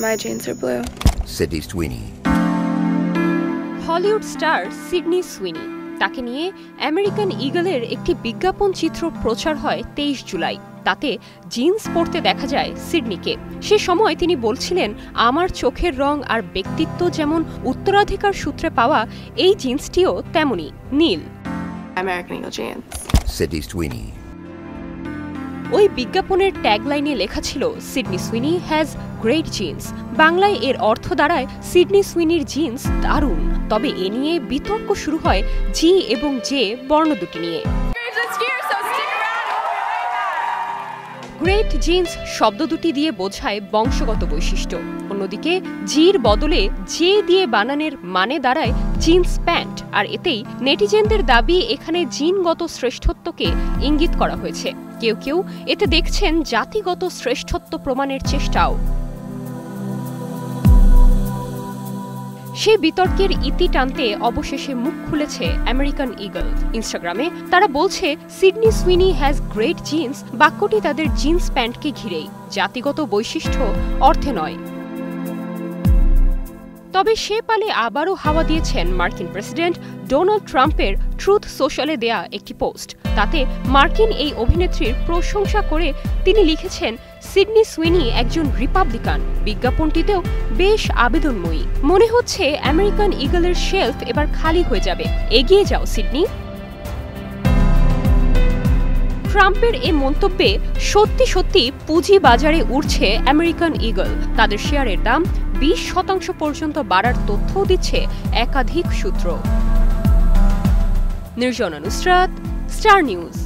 My jeans are blue. Sydney Sweeney. Hollywood star Sydney Sweeney তাকে নিয়ে American ঈগলের একটি বিজ্ঞাপন চিত্র প্রচার হয় 23 জুলাই। তাতে জিন্স পরতে দেখা যায় সিডনিকে। সে সময় তিনি বলছিলেন, আমার চোখের রং আর ব্যক্তিত্ব যেমন উত্তরাধিকার সূত্রে পাওয়া, এই জিন্সটিও তেমনি নীল। American Eagle jeans. Sydney Sweeney. ওই বিজ্ঞাপনের ট্যাগলাইনে লেখা ছিল, সিডনি সুইনি হ্যাজ গ্রেট জিন্স। বাংলায় এর অর্থ দাঁড়ায়, সিডনি সুইনির জিন্স দারুণ। তবে এ নিয়ে বিতর্ক শুরু হয় জি এবং জে বর্ণ দুটি নিয়ে। গ্রেট জিন্স শব্দ দুটি দিয়ে বোঝায় বংশগত বৈশিষ্ট্য, অন্যদিকে জির বদলে জে দিয়ে বানানের মানে দাঁড়ায় জিন্স প্যান্ট। আর এতেই নেটিজেনদের দাবি, এখানে জিনগত শ্রেষ্ঠত্বকে ইঙ্গিত করা হয়েছে। কেউ কেউ এতে দেখছেন জাতিগত শ্রেষ্ঠত্ব প্রমাণের চেষ্টাও। সেই বিতর্কের ইতি টানতে অবশেষে মুখ খুলেছে আমেরিকান ঈগল। ইনস্টাগ্রামে তারা বলছে, সিডনি সুইনি হ্যাজ গ্রেট জিন্স বাক্যটি তাদের জিন্স প্যান্টকে ঘিরেই, জাতিগত বৈশিষ্ট্য অর্থে নয়। তবে সে পালে আবারও হাওয়া দিয়েছেন মার্কিন প্রেসিডেন্ট ডোনাল্ড ট্রাম্পের ট্রুথ সোশ্যালে দেয়া একটি পোস্ট। তাতে মার্কিন এই অভিনেত্রীর প্রশংসা করে তিনি লিখেছেন, সিডনি সুইনি একজন রিপাবলিকান। বিজ্ঞাপনটিতেও বেশ আবেদনময়ী। মনে হচ্ছে আমেরিকান ঈগলের শেলফ এবার খালি হয়ে যাবে। এগিয়ে যাও সিডনি। ট্রাম্পের এ মন্তব্যে সত্যি সত্যি পুঁজি বাজারে উঠছে আমেরিকান ঈগল। তাদের শেয়ারের দাম 20% পর্যন্ত বাড়ার তথ্যও দিচ্ছে একাধিক সূত্র। Nirjona Nusrat, star news.